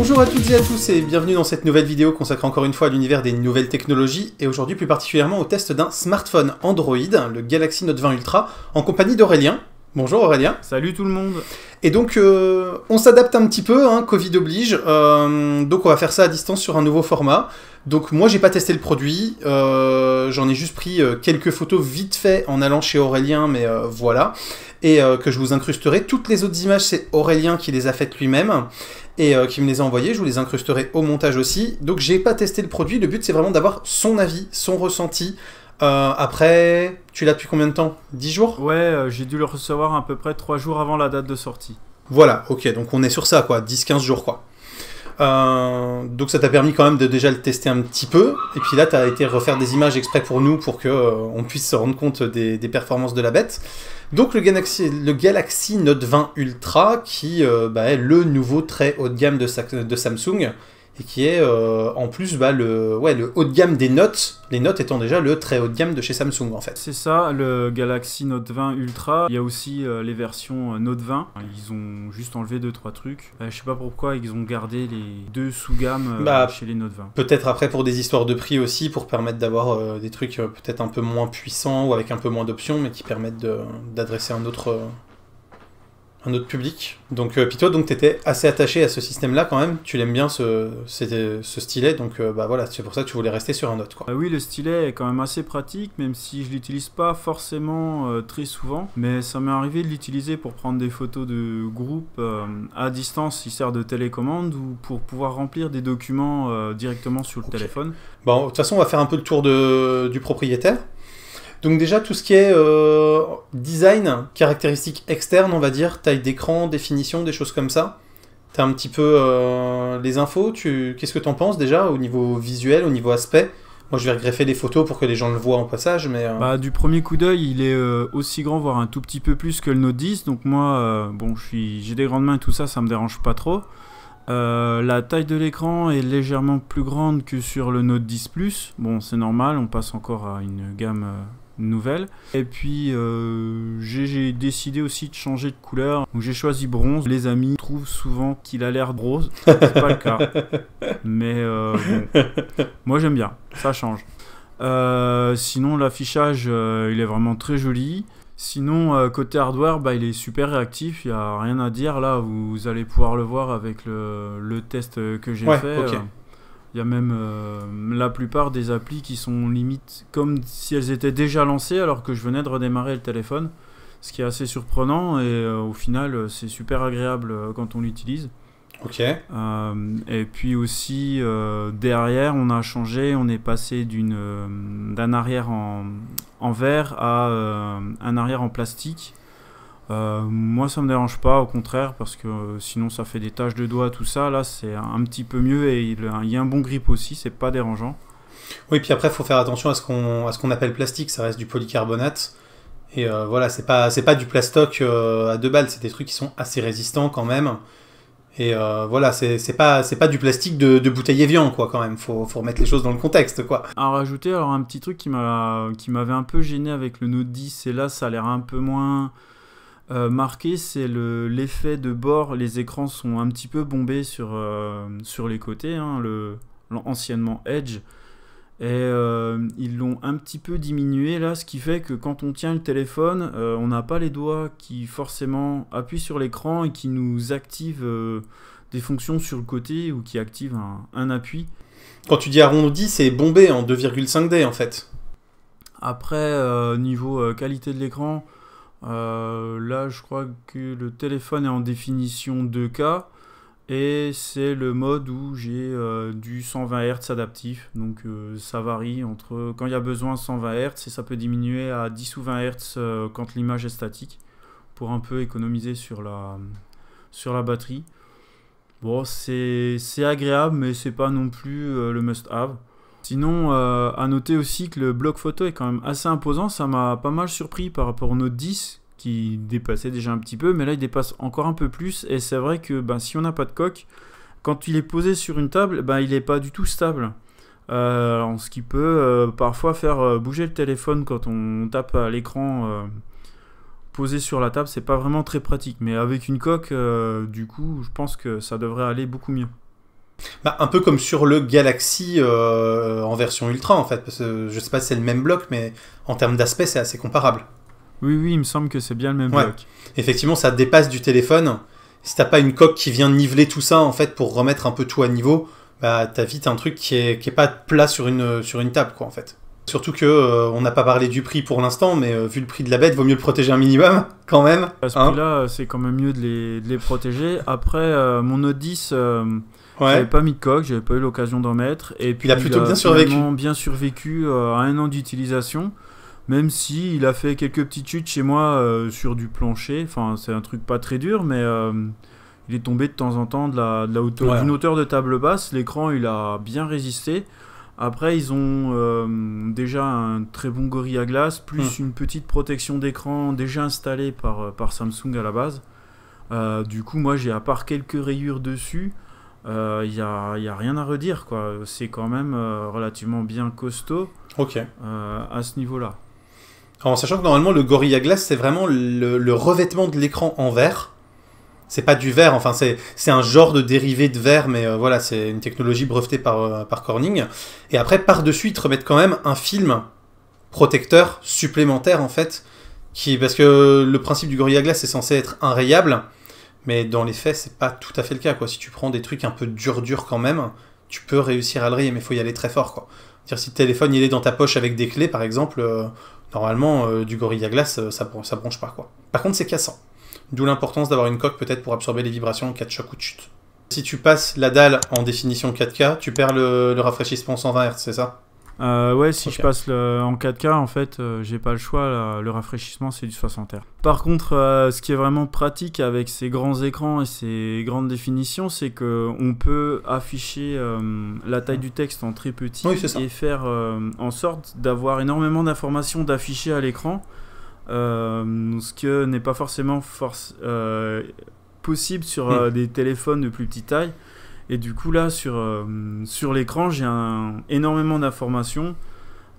Bonjour à toutes et à tous et bienvenue dans cette nouvelle vidéo consacrée encore une fois à l'univers des nouvelles technologies et aujourd'hui plus particulièrement au test d'un smartphone Android, le Galaxy Note 20 Ultra, en compagnie d'Aurélien. Bonjour Aurélien. Salut tout le monde. Et donc on s'adapte un petit peu, hein, Covid oblige, donc on va faire ça à distance sur un nouveau format. Donc moi j'ai pas testé le produit, j'en ai juste pris quelques photos vite fait en allant chez Aurélien, mais voilà. Et que je vous incrusterai. Toutes les autres images c'est Aurélien qui les a faites lui-même et qui me les a envoyées, je vous les incrusterai au montage aussi. Donc j'ai pas testé le produit, le but c'est vraiment d'avoir son avis, son ressenti. Après, tu l'as depuis combien de temps? 10 jours? Ouais, j'ai dû le recevoir à peu près 3 jours avant la date de sortie. Voilà, ok, donc on est sur ça, quoi, 10-15 jours, quoi. Donc ça t'a permis quand même de déjà le tester un petit peu, et puis là t'as été refaire des images exprès pour nous, pour qu'on puisse se rendre compte des performances de la bête. Donc le Galaxy Note 20 Ultra, qui est le nouveau très haut de gamme de Samsung, et qui est en plus le haut de gamme des notes, les notes étant déjà le très haut de gamme de chez Samsung en fait. C'est ça, le Galaxy Note 20 Ultra. Il y a aussi les versions Note 20. Ils ont juste enlevé 2-3 trucs. Je sais pas pourquoi ils ont gardé les deux sous-gammes chez les Note 20. Peut-être après pour des histoires de prix aussi, pour permettre d'avoir des trucs peut-être un peu moins puissants ou avec un peu moins d'options, mais qui permettent d'adresser un autre public. Donc, puis toi, donc, t'étais assez attaché à ce système-là quand même. Tu l'aimes bien ce stylet, donc voilà, c'est pour ça que tu voulais rester sur un Note, quoi. Oui, le stylet est quand même assez pratique, même si je l'utilise pas forcément très souvent. Mais ça m'est arrivé de l'utiliser pour prendre des photos de groupe à distance. Il sert de télécommande ou pour pouvoir remplir des documents directement sur le téléphone. Bon, de toute façon, on va faire un peu le tour du propriétaire. Donc déjà, tout ce qui est design, caractéristiques externes, on va dire, taille d'écran, définition, des choses comme ça. T'as un petit peu les infos, qu'est-ce que t'en penses déjà au niveau visuel, au niveau aspect? Moi, je vais regreffer les photos pour que les gens le voient en passage, mais... du premier coup d'œil, il est aussi grand, voire un tout petit peu plus que le Note 10. Donc moi, j'ai des grandes mains et tout ça, ça me dérange pas trop. La taille de l'écran est légèrement plus grande que sur le Note 10 Plus. Bon, c'est normal, on passe encore à une gamme... nouvelle. Et puis j'ai décidé aussi de changer de couleur, donc j'ai choisi bronze. Les amis trouvent souvent qu'il a l'air rose, c'est pas le cas, mais moi j'aime bien, ça change. Sinon l'affichage il est vraiment très joli. Sinon côté hardware il est super réactif, il n'y a rien à dire. Là vous allez pouvoir le voir avec le test que j'ai fait. Okay. Il y a même la plupart des applis qui sont limite comme si elles étaient déjà lancées alors que je venais de redémarrer le téléphone. Ce qui est assez surprenant et au final c'est super agréable quand on l'utilise. Ok. Et puis aussi derrière on a changé, on est passé d'un arrière en verre à un arrière en plastique. Moi ça me dérange pas, au contraire, parce que sinon ça fait des taches de doigts, tout ça. Là c'est un petit peu mieux et il y a un bon grip aussi, c'est pas dérangeant. Oui, puis après il faut faire attention à ce qu'on appelle plastique, ça reste du polycarbonate. Et voilà, c'est pas du plastoc à 2 balles, c'est des trucs qui sont assez résistants quand même. Et voilà, c'est pas du plastique de bouteille Evian, quoi, quand même. Faut remettre les choses dans le contexte, quoi. À rajouter, alors un petit truc qui m'avait un peu gêné avec le Note 10, et là ça a l'air un peu moins... marqué, c'est l'effet de bord. Les écrans sont un petit peu bombés sur les côtés, hein, anciennement Edge, et ils l'ont un petit peu diminué là, ce qui fait que quand on tient le téléphone, on n'a pas les doigts qui forcément appuient sur l'écran et qui nous activent des fonctions sur le côté ou qui activent un appui. Quand tu dis arrondi, c'est bombé en 2,5D en fait. Après, niveau qualité de l'écran, là je crois que le téléphone est en définition 2K et c'est le mode où j'ai du 120 Hz adaptif, donc ça varie entre quand il y a besoin 120 Hz et ça peut diminuer à 10 ou 20 Hz quand l'image est statique pour un peu économiser sur la batterie. Bon, c'est agréable mais c'est pas non plus le must have. Sinon, à noter aussi que le bloc photo est quand même assez imposant. Ça m'a pas mal surpris par rapport au Note 10 qui dépassait déjà un petit peu, mais là il dépasse encore un peu plus. Et c'est vrai que si on n'a pas de coque, quand il est posé sur une table, il n'est pas du tout stable. Ce qui peut parfois faire bouger le téléphone quand on tape à l'écran posé sur la table, c'est pas vraiment très pratique. Mais avec une coque, du coup, je pense que ça devrait aller beaucoup mieux. Bah, un peu comme sur le Galaxy en version Ultra, en fait. Parce que je sais pas si c'est le même bloc, mais en termes d'aspect, c'est assez comparable. Oui, oui, il me semble que c'est bien le même Ouais. bloc. Effectivement, ça dépasse du téléphone. Si t'as pas une coque qui vient niveler tout ça, en fait, pour remettre un peu tout à niveau, bah, t'as vite un truc qui est pas plat sur une table, quoi, en fait. Surtout que on n'a pas parlé du prix pour l'instant, mais vu le prix de la bête, vaut mieux le protéger un minimum, quand même. À ce Hein. prix-là, c'est quand même mieux de les protéger. Après, mon Note 10, Ouais. j'avais pas mis de coque, j'avais pas eu l'occasion d'en mettre. Et puis, Il a plutôt bien survécu. finalement bien survécu à 1 an d'utilisation. Même si il a fait quelques petites chutes chez moi sur du plancher. Enfin, c'est un truc pas très dur, mais il est tombé de temps en temps de la hauteur, Ouais. d'une hauteur de table basse. L'écran, il a bien résisté. Après, ils ont déjà un très bon Gorilla Glass, plus une petite protection d'écran déjà installée par Samsung à la base. Du coup, moi, j'ai à part quelques rayures dessus, y a rien à redire, quoi. C'est quand même relativement bien costaud Ok. à ce niveau-là. En sachant que normalement, le Gorilla Glass, c'est vraiment le revêtement de l'écran en verre. C'est pas du verre, enfin, c'est un genre de dérivé de verre, mais voilà, c'est une technologie brevetée par Corning. Et après, par-dessus, ils te remettent quand même un film protecteur supplémentaire, en fait, parce que le principe du Gorilla Glass, c'est censé être inrayable, mais dans les faits, c'est pas tout à fait le cas, quoi. Si tu prends des trucs un peu durs quand même, tu peux réussir à le rayer, mais il faut y aller très fort, quoi. C'est-à-dire, si le téléphone, il est dans ta poche avec des clés, par exemple, normalement, du Gorilla Glass, ça bronche pas, quoi. Par contre, c'est cassant. D'où l'importance d'avoir une coque peut-être pour absorber les vibrations en cas de choc ou de chute. Si tu passes la dalle en définition 4K, tu perds le rafraîchissement 120 Hz, c'est ça? Ouais, si Ok. je passe en 4K, en fait, j'ai pas le choix. Le rafraîchissement, c'est du 60 Hz. Par contre, ce qui est vraiment pratique avec ces grands écrans et ces grandes définitions, c'est qu'on peut afficher la taille du texte en très petit Oui, c'est ça. et faire en sorte d'avoir énormément d'informations d'afficher à l'écran, ce que n'est pas forcément possible sur des téléphones de plus petite taille. Et du coup, là, sur l'écran, j'ai énormément d'informations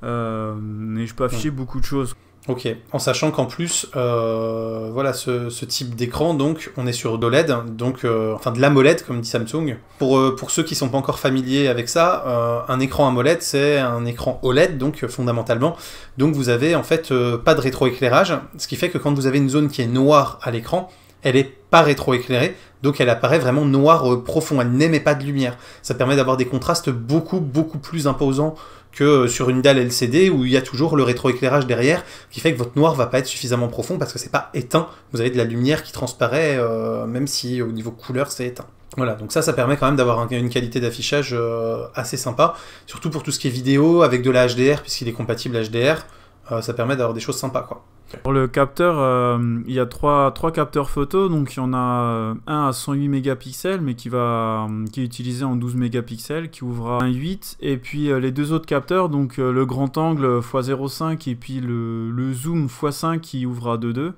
et je peux afficher beaucoup de choses. Ok, en sachant qu'en plus, voilà, ce type d'écran, donc, on est sur d'OLED, donc, enfin de l'AMOLED, comme dit Samsung. Pour ceux qui sont pas encore familiers avec ça, un écran AMOLED, c'est un écran OLED, donc fondamentalement. Donc vous avez en fait pas de rétroéclairage, ce qui fait que quand vous avez une zone qui est noire à l'écran, elle est pas rétroéclairée, donc elle apparaît vraiment noire profond, elle n'émet pas de lumière. Ça permet d'avoir des contrastes beaucoup plus imposants que sur une dalle LCD où il y a toujours le rétroéclairage derrière, qui fait que votre noir va pas être suffisamment profond parce que c'est pas éteint. Vous avez de la lumière qui transparaît, même si au niveau couleur c'est éteint. Voilà, donc ça permet quand même d'avoir une qualité d'affichage assez sympa, surtout pour tout ce qui est vidéo avec de la HDR, puisqu'il est compatible HDR, ça permet d'avoir des choses sympas, quoi. Pour le capteur, il y a trois capteurs photo, donc il y en a un à 108 mégapixels, mais qui est utilisé en 12 mégapixels, qui ouvre à 1.8, et puis les deux autres capteurs, donc le grand angle x 0.5 et puis le zoom x5 qui ouvre à 2.2.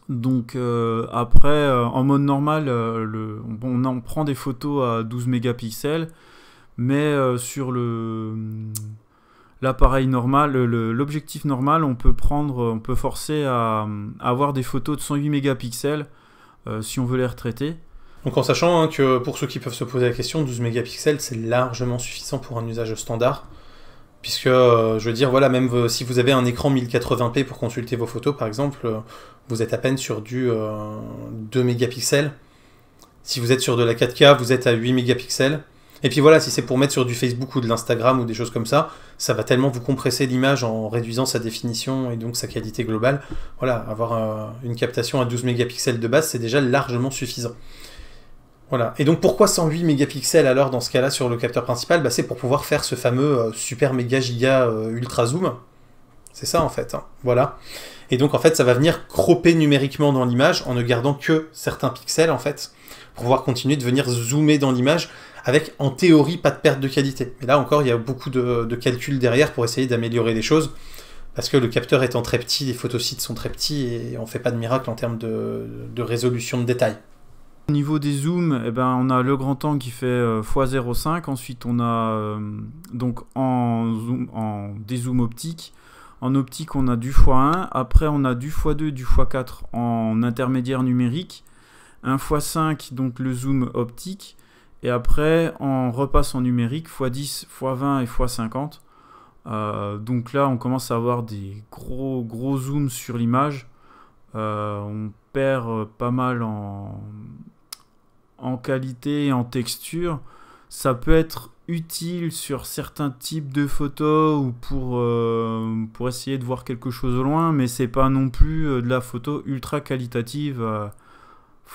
Donc après, en mode normal, on prend des photos à 12 mégapixels, mais sur l'appareil normal, l'objectif normal, on peut forcer à avoir des photos de 108 mégapixels si on veut les retraiter. Donc en sachant que pour ceux qui peuvent se poser la question, 12 mégapixels c'est largement suffisant pour un usage standard. Puisque, je veux dire, voilà, même si vous avez un écran 1080p pour consulter vos photos, par exemple, vous êtes à peine sur du 2 mégapixels. Si vous êtes sur de la 4K, vous êtes à 8 mégapixels. Et puis voilà, si c'est pour mettre sur du Facebook ou de l'Instagram ou des choses comme ça, ça va tellement vous compresser l'image en réduisant sa définition et donc sa qualité globale. Voilà, avoir une captation à 12 mégapixels de base, c'est déjà largement suffisant. Voilà. Et donc pourquoi 108 mégapixels alors dans ce cas-là sur le capteur principal? C'est pour pouvoir faire ce fameux super méga giga ultra zoom. C'est ça en fait. Hein. Voilà. Et donc en fait ça va venir cropper numériquement dans l'image en ne gardant que certains pixels en fait, pour pouvoir continuer de venir zoomer dans l'image avec en théorie pas de perte de qualité. Mais là encore il y a beaucoup de calculs derrière pour essayer d'améliorer les choses. Parce que le capteur étant très petit, les photosites sont très petits et on fait pas de miracle en termes de résolution de détail. Au niveau des zooms, on a le grand angle qui fait x 0.5. Ensuite, on a donc en dézoom optique. En optique, on a du x1. Après, on a du x2, du x4 en intermédiaire numérique. Un x5, donc le zoom optique. Et après, on repasse en numérique, x10, x20 et x50. Donc là, on commence à avoir des gros zooms sur l'image. On perd pas mal en qualité et en texture. Ça peut être utile sur certains types de photos ou pour essayer de voir quelque chose au loin, mais c'est pas non plus de la photo ultra qualitative.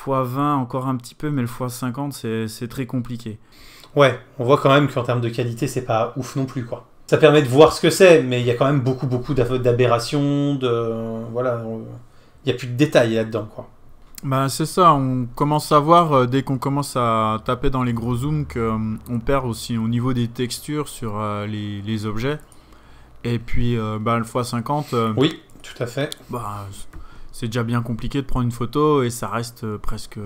x20 encore un petit peu, mais le x50 c'est très compliqué. Ouais, on voit quand même qu'en termes de qualité, c'est pas ouf non plus, quoi. Ça permet de voir ce que c'est, mais il y a quand même beaucoup d'aberrations, voilà, il y a plus de détails là-dedans, quoi. Bah c'est ça, on commence à voir dès qu'on commence à taper dans les gros zooms qu'on perd aussi au niveau des textures sur les objets. Et puis le x50, oui, tout à fait. C'est déjà bien compliqué de prendre une photo et ça reste presque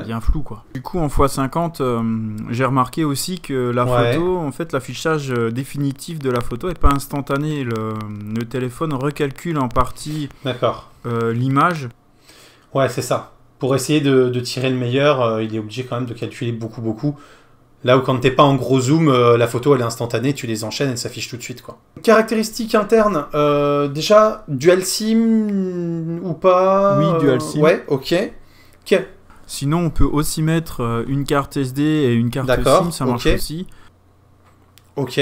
bien flou, quoi. Du coup en x50, j'ai remarqué aussi que la photo, en fait l'affichage définitif de la photo est pas instantané. Le téléphone recalcule en partie l'image. Ouais, c'est ça. Pour essayer de tirer le meilleur, il est obligé quand même de calculer beaucoup. Là où quand t'es pas en gros zoom, la photo elle est instantanée, tu les enchaînes, elle s'affiche tout de suite, quoi. Caractéristiques internes, déjà, dual SIM ou pas? Oui, dual SIM. Ouais, ok. Sinon, on peut aussi mettre une carte SD et une carte SIM, ça marche aussi. Ok.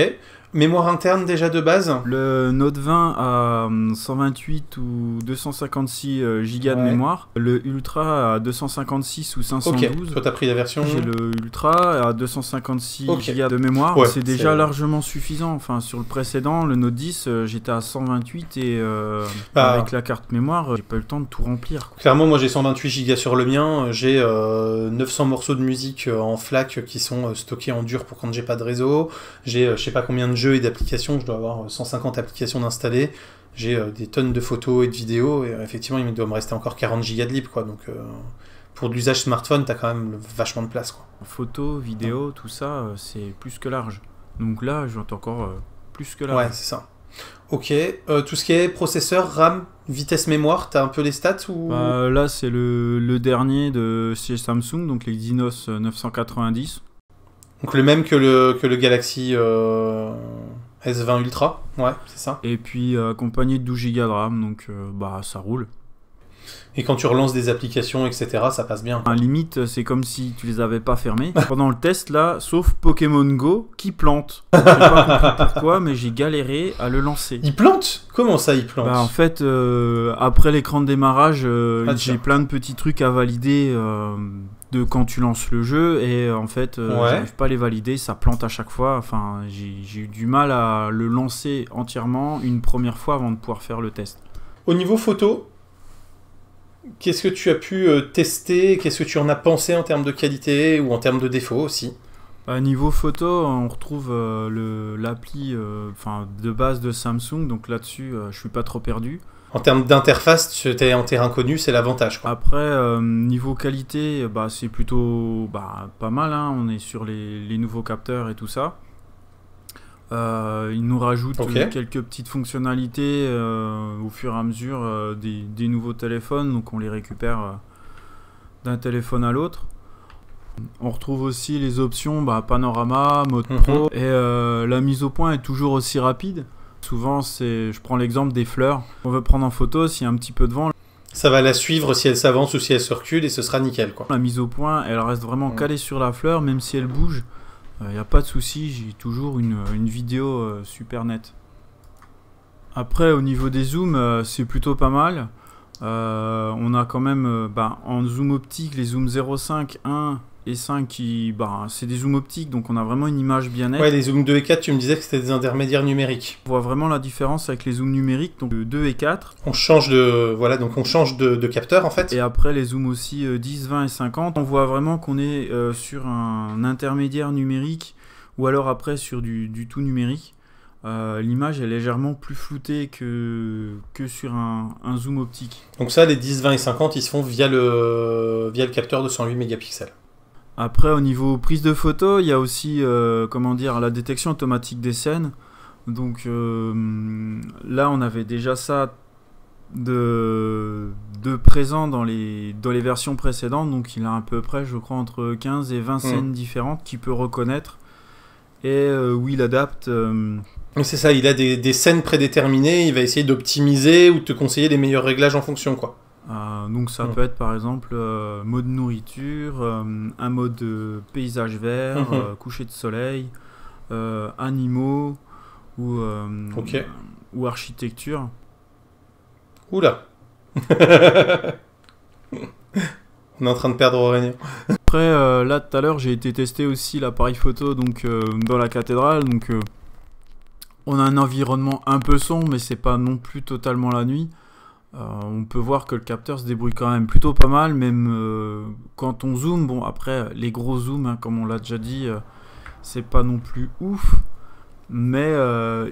Mémoire interne déjà de base? Le Note 20 a 128 ou 256 Go de mémoire. Le Ultra a 256 ou 512. Ok, toi t'as pris la version... J'ai le Ultra à 256 Go de mémoire. Ouais, c'est déjà largement suffisant. Enfin, sur le précédent, le Note 10, j'étais à 128 et avec la carte mémoire, j'ai pas eu le temps de tout remplir, quoi. Clairement, moi j'ai 128 Go sur le mien. J'ai 900 morceaux de musique en FLAC qui sont stockés en dur pour quand j'ai pas de réseau. J'ai je sais pas combien de jeux et d'applications, je dois avoir 150 applications d'installer, j'ai des tonnes de photos et de vidéos, et effectivement il doit me rester encore 40 Go de libre, quoi. Donc pour de l'usage smartphone, t'as quand même vachement de place, quoi. Photos, vidéos, tout ça, c'est plus que large. Donc là, j'entends encore plus que large. Ouais, c'est ça. Ok, tout ce qui est processeur, RAM, vitesse mémoire, t'as un peu les stats ou... Là, c'est le dernier de chez Samsung, donc les Exynos 990. Donc le même que le Galaxy S20 Ultra, ouais, c'est ça. Et puis accompagné de 12 Go de RAM, donc ça roule. Et quand tu relances des applications, etc., ça passe bien. Limite, c'est comme si tu les avais pas fermées. Pendant le test, là, sauf Pokémon Go, qui plante. J'ai pas compris pourquoi, mais j'ai galéré à le lancer. Il plante? Comment ça, il plante? En fait, après l'écran de démarrage, j'ai plein de petits trucs à valider de quand tu lances le jeu, et en fait, j'arrive pas à les valider, ça plante à chaque fois. Enfin, j'ai eu du mal à le lancer entièrement une première fois avant de pouvoir faire le test. Au niveau photo, qu'est-ce que tu as pu tester? Qu'est-ce que tu en as pensé en termes de qualité ou en termes de défauts aussi? Niveau photo, on retrouve l'appli de base de Samsung, donc là-dessus, je suis pas trop perdu. En termes d'interface, tu es en terrain connu, c'est l'avantage, quoi. Après, niveau qualité, c'est plutôt pas mal, hein. On est sur les nouveaux capteurs et tout ça. Ils nous rajoutent quelques petites fonctionnalités au fur et à mesure des nouveaux téléphones, donc on les récupère d'un téléphone à l'autre. On retrouve aussi les options panorama, mode pro, et la mise au point est toujours aussi rapide. Souvent, je prends l'exemple des fleurs. On veut prendre en photo, s'il y a un petit peu de vent, ça va la suivre si elle s'avance ou si elle se recule, et ce sera nickel, quoi. La mise au point, elle reste vraiment calée sur la fleur, même si elle bouge. Il n'y a pas de souci, j'ai toujours une vidéo super nette. Après, au niveau des zooms, c'est plutôt pas mal. On a quand même en zoom optique les zooms 0,5, 1 et 5 qui c'est des zooms optiques, donc on a vraiment une image bien nette. Ouais, les zooms 2 et 4, tu me disais que c'était des intermédiaires numériques. On voit vraiment la différence avec les zooms numériques, donc 2 et 4. On change de capteur en fait. Et après les zooms aussi 10, 20 et 50, on voit vraiment qu'on est sur un intermédiaire numérique, ou alors après sur du tout numérique. L'image est légèrement plus floutée que sur un zoom optique. Donc ça, les 10, 20 et 50, ils se font via le capteur de 108 mégapixels. Après, au niveau prise de photo, il y a aussi la détection automatique des scènes. Donc là, on avait déjà ça de présents dans les versions précédentes. Donc il a à peu près, je crois, entre 15 et 20 scènes différentes qu'il peut reconnaître et où il adapte. C'est ça, il a des scènes prédéterminées, il va essayer d'optimiser ou de te conseiller les meilleurs réglages en fonction, quoi. Donc ça peut être par exemple mode nourriture, un mode paysage vert, coucher de soleil, animaux ou architecture. Oula. On est en train de perdre Aurélien. Après, là tout à l'heure, j'ai été tester aussi l'appareil photo donc, dans la cathédrale. Donc, on a un environnement un peu sombre, mais c'est pas non plus totalement la nuit. On peut voir que le capteur se débrouille quand même plutôt pas mal, même quand on zoome. Bon, après, les gros zooms, hein, comme on l'a déjà dit, c'est pas non plus ouf. Mais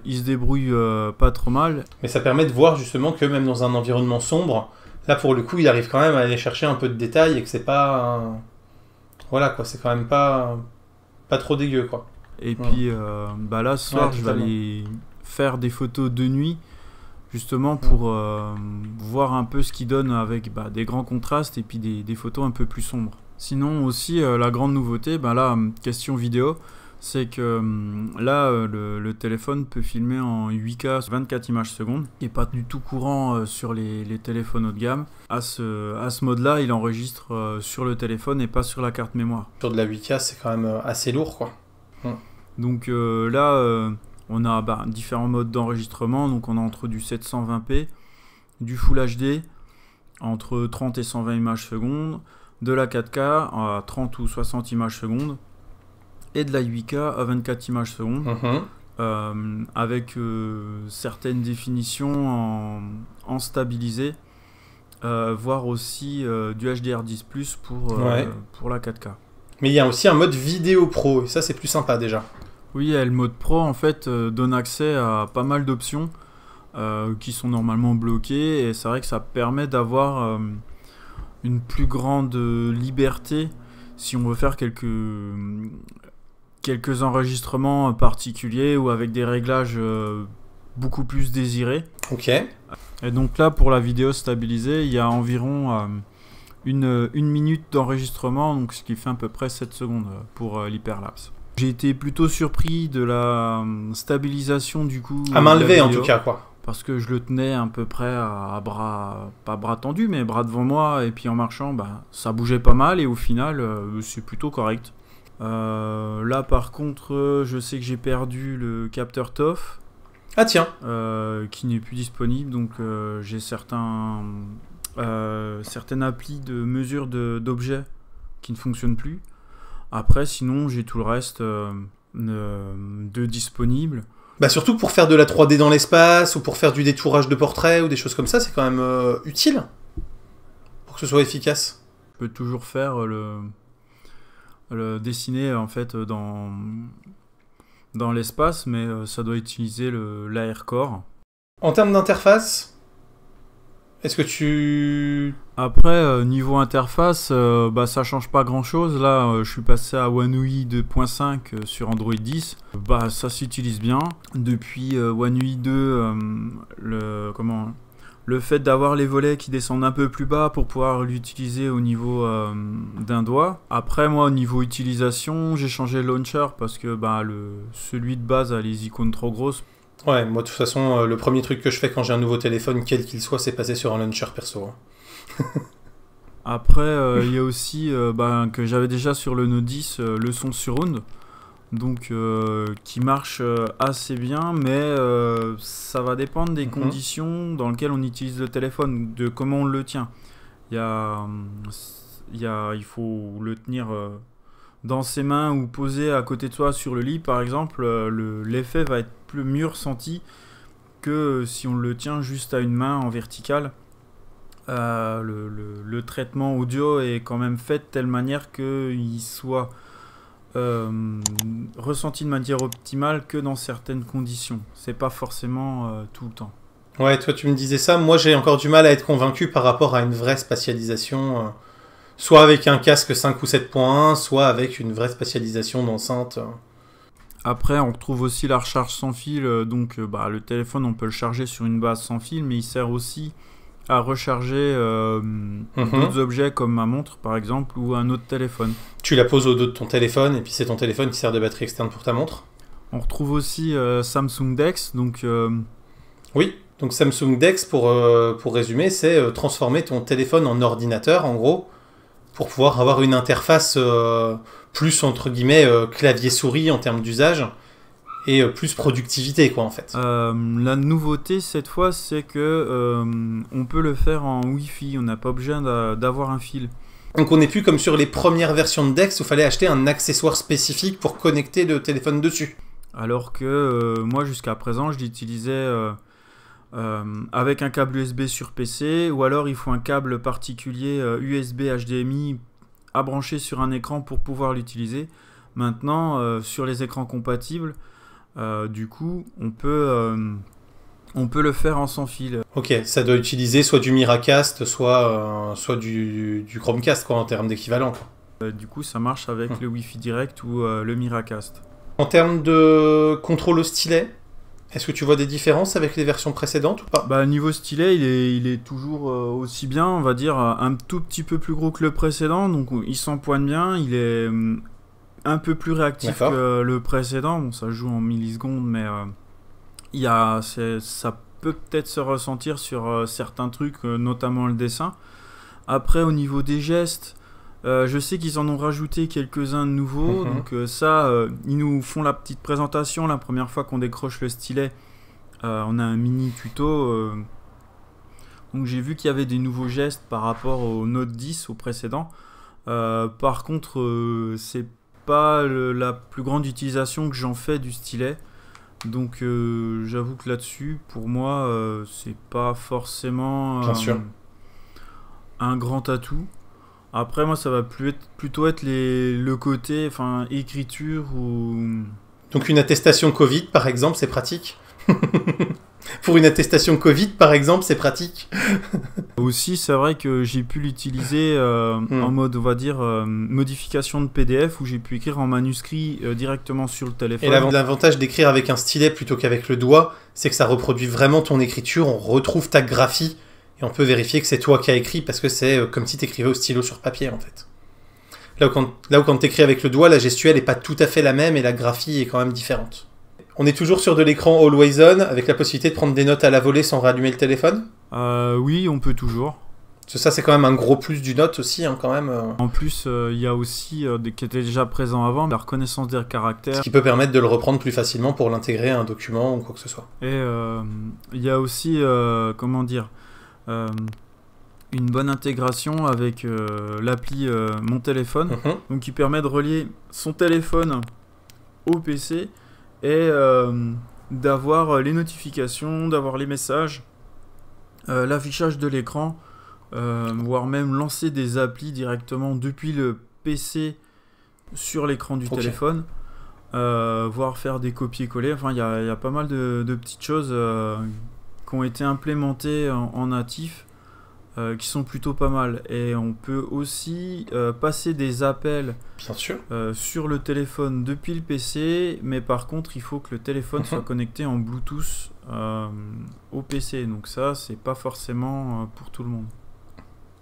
il se débrouille pas trop mal. Mais ça permet de voir justement que même dans un environnement sombre, là pour le coup il arrive quand même à aller chercher un peu de détails et que c'est pas... Voilà quoi, c'est quand même pas trop dégueu quoi. Et puis là ce soir je vais aller faire des photos de nuit, justement pour voir un peu ce qu'il donne avec des grands contrastes et puis des photos un peu plus sombres. Sinon aussi la grande nouveauté, là question vidéo, c'est que là, le téléphone peut filmer en 8K 24 images secondes, qui n'est pas du tout courant sur les téléphones haut de gamme. À ce mode-là, il enregistre sur le téléphone et pas sur la carte mémoire. Sur de la 8K, c'est quand même assez lourd, quoi. Donc là, on a différents modes d'enregistrement. Donc on a entre du 720p, du Full HD, entre 30 et 120 images secondes, de la 4K à 30 ou 60 images secondes, et de la 8K à 24 images secondes, avec certaines définitions en stabilisé, voire aussi du HDR10+, pour la 4K. Mais il y a aussi un mode vidéo pro, et ça c'est plus sympa déjà. Oui, le mode pro en fait donne accès à pas mal d'options qui sont normalement bloquées, et c'est vrai que ça permet d'avoir une plus grande liberté si on veut faire quelques enregistrements particuliers ou avec des réglages beaucoup plus désirés. Ok. Et donc là, pour la vidéo stabilisée, il y a environ une minute d'enregistrement, donc ce qui fait à peu près 7 secondes pour l'hyperlapse. J'ai été plutôt surpris de la stabilisation du coup. À main levée en tout cas, quoi. Parce que je le tenais à peu près à bras, pas bras tendus, mais bras devant moi, et puis en marchant, ça bougeait pas mal, et au final, c'est plutôt correct. Là par contre je sais que j'ai perdu le capteur TOF. Ah tiens. Qui n'est plus disponible, donc j'ai certaines applis de mesure d'objets qui ne fonctionnent plus. Après sinon j'ai tout le reste de disponible. Surtout pour faire de la 3D dans l'espace, ou pour faire du détourage de portraits, ou des choses comme ça, c'est quand même utile pour que ce soit efficace. Je peux toujours faire le dessiner en fait dans l'espace, mais ça doit utiliser l'AirCore. En termes d'interface, est-ce que tu... Après, niveau interface, ça change pas grand chose. Là, je suis passé à One UI 2.5 sur Android 10. Ça s'utilise bien. Depuis One UI 2, le fait d'avoir les volets qui descendent un peu plus bas pour pouvoir l'utiliser au niveau d'un doigt. Après, moi, au niveau utilisation, j'ai changé le launcher parce que celui de base a les icônes trop grosses. Ouais, moi, de toute façon, le premier truc que je fais quand j'ai un nouveau téléphone, quel qu'il soit, c'est passer sur un launcher perso. Après, il y a aussi que j'avais déjà sur le Note 10 le son surround. Donc qui marche assez bien, mais ça va dépendre des conditions dans lesquelles on utilise le téléphone, de comment on le tient. Il faut le tenir dans ses mains ou posé à côté de soi sur le lit par exemple. L'effet va être mieux ressenti que si on le tient juste à une main en verticale. Le traitement audio est quand même fait de telle manière qu'il soit ressenti de manière optimale que dans certaines conditions. C'est pas forcément tout le temps. Ouais, toi tu me disais ça. Moi j'ai encore du mal à être convaincu par rapport à une vraie spatialisation, soit avec un casque 5 ou 7.1, soit avec une vraie spatialisation d'enceinte. Après on retrouve aussi la recharge sans fil, donc le téléphone on peut le charger sur une base sans fil, mais il sert aussi à recharger d'autres objets comme ma montre par exemple ou un autre téléphone. Tu la poses au dos de ton téléphone et puis c'est ton téléphone qui sert de batterie externe pour ta montre. On retrouve aussi Samsung DeX, donc... Oui, donc Samsung DeX, pour résumer, c'est transformer ton téléphone en ordinateur, en gros, pour pouvoir avoir une interface plus, entre guillemets, clavier-souris en termes d'usage, et plus productivité, quoi, en fait. La nouveauté, cette fois, c'est que on peut le faire en Wi-Fi, on n'a pas besoin d'avoir un fil. Donc on n'est plus comme sur les premières versions de DeX où il fallait acheter un accessoire spécifique pour connecter le téléphone dessus. Alors que moi, jusqu'à présent, je l'utilisais avec un câble USB sur PC, ou alors il faut un câble particulier USB HDMI à brancher sur un écran pour pouvoir l'utiliser. Maintenant, sur les écrans compatibles, du coup, on peut le faire en sans fil. Ok, ça doit utiliser soit du Miracast, soit du Chromecast, quoi, en termes d'équivalent. Du coup, ça marche avec le Wi-Fi direct ou le Miracast. En termes de contrôle au stylet, est-ce que tu vois des différences avec les versions précédentes ou pas? Bah, niveau stylet, il est toujours aussi bien, on va dire, un tout petit peu plus gros que le précédent, donc il s'empoigne bien, il est un peu plus réactif que le précédent. Bon, ça joue en millisecondes, mais ça peut peut-être se ressentir sur certains trucs, notamment le dessin. Après, au niveau des gestes, je sais qu'ils en ont rajouté quelques-uns de nouveaux, donc ils nous font la petite présentation la première fois qu'on décroche le stylet. On a un mini tuto, donc j'ai vu qu'il y avait des nouveaux gestes par rapport au Note 10, au précédent. Par contre, c'est pas la plus grande utilisation que j'en fais du stylet, donc j'avoue que là-dessus, pour moi, c'est pas forcément un grand atout. Après, moi, ça va plutôt être le côté écriture ou... Donc une attestation Covid, par exemple, c'est pratique. Pour une attestation Covid, par exemple, c'est pratique. Aussi, c'est vrai que j'ai pu l'utiliser en mode, on va dire, modification de PDF, où j'ai pu écrire en manuscrit directement sur le téléphone. Et l'avantage d'écrire avec un stylet plutôt qu'avec le doigt, c'est que ça reproduit vraiment ton écriture, on retrouve ta graphie, et on peut vérifier que c'est toi qui as écrit, parce que c'est comme si tu écrivais au stylo sur papier, en fait. Là où quand tu écris avec le doigt, la gestuelle n'est pas tout à fait la même, et la graphie est quand même différente. On est toujours sur de l'écran Always On, avec la possibilité de prendre des notes à la volée sans rallumer le téléphone? Oui, on peut toujours. Parce que ça, c'est quand même un gros plus du Note aussi, hein, quand même. En plus, il y a aussi, qui était déjà présent avant, la reconnaissance des caractères. Ce qui peut permettre de le reprendre plus facilement pour l'intégrer à un document ou quoi que ce soit. Et il y a aussi, une bonne intégration avec l'appli Mon Téléphone, donc qui permet de relier son téléphone au PC et d'avoir les notifications, d'avoir les messages, l'affichage de l'écran, voire même lancer des applis directement depuis le PC sur l'écran du téléphone, voire faire des copier-coller. Enfin, il y a pas mal de petites choses qui ont été implémentées en natif, qui sont plutôt pas mal. Et on peut aussi passer des appels sur le téléphone depuis le PC, mais par contre il faut que le téléphone soit connecté en Bluetooth au PC, donc ça c'est pas forcément pour tout le monde.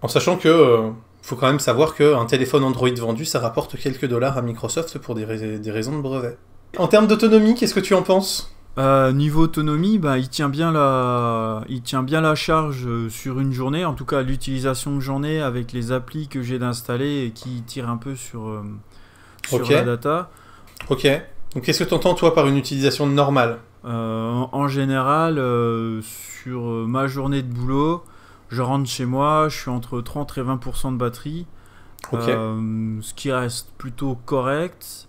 En sachant que faut quand même savoir qu'un téléphone Android vendu, ça rapporte quelques dollars à Microsoft pour des raisons de brevet. En termes d'autonomie, qu'est-ce que tu en penses ? Niveau autonomie, il tient bien la charge sur une journée, en tout cas l'utilisation de journée avec les applis que j'ai d'installer et qui tirent un peu sur la data. Ok. Donc qu'est-ce que tu entends toi par une utilisation normale ? En général, sur ma journée de boulot, je rentre chez moi, je suis entre 30 et 20% de batterie, ce qui reste plutôt correct,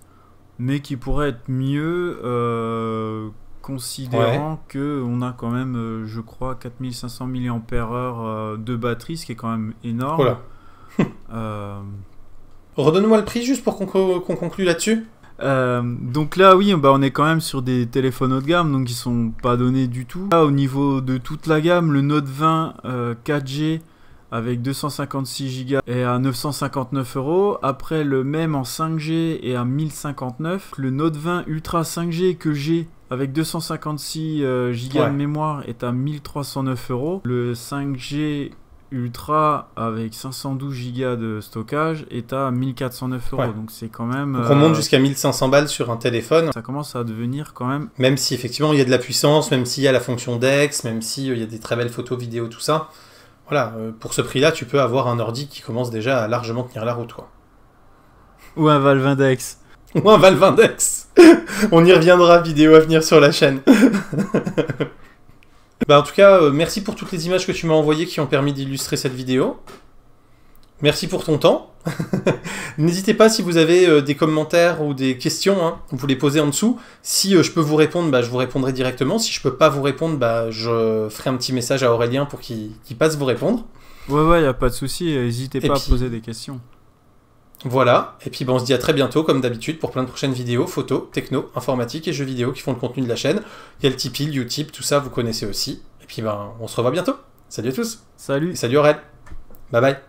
mais qui pourrait être mieux... considérant qu'on a quand même, je crois, 4500 mAh de batterie, ce qui est quand même énorme. Redonne-moi le prix juste pour qu'on conclue là-dessus. Donc là, oui, on est quand même sur des téléphones haut de gamme, donc ils sont pas donnés du tout. Là, au niveau de toute la gamme, le Note 20 4G avec 256 Go est à 959 €. Après, le même en 5G est à 1059. Le Note 20 Ultra 5G que j'ai avec 256 Go de mémoire est à 1309 €. Le 5G Ultra avec 512 Go de stockage est à 1409 €. Ouais. Donc c'est quand même... Donc on monte jusqu'à 1500 balles sur un téléphone. Ça commence à devenir quand même... Même si effectivement il y a de la puissance, même s'il y a la fonction DeX, même s'il y a des très belles photos, vidéos, tout ça. Voilà, pour ce prix-là, tu peux avoir un ordi qui commence déjà à largement tenir la route, quoi. Ou un Valve Index. Ou un Valve Index. On y reviendra, vidéo à venir sur la chaîne. En tout cas, merci pour toutes les images que tu m'as envoyées qui ont permis d'illustrer cette vidéo. Merci pour ton temps. N'hésitez pas si vous avez des commentaires ou des questions, hein, vous les posez en dessous. Si je peux vous répondre, je vous répondrai directement. Si je peux pas vous répondre, je ferai un petit message à Aurélien pour qu'il passe vous répondre. Ouais, y a pas de souci. N'hésitez pas à poser des questions. Voilà, et puis on se dit à très bientôt, comme d'habitude, pour plein de prochaines vidéos, photos, techno, informatique et jeux vidéo qui font le contenu de la chaîne. Il y a le Tipeee, le Utip, tout ça, vous connaissez aussi. Et puis on se revoit bientôt. Salut à tous. Salut. Et salut Aurel. Bye bye.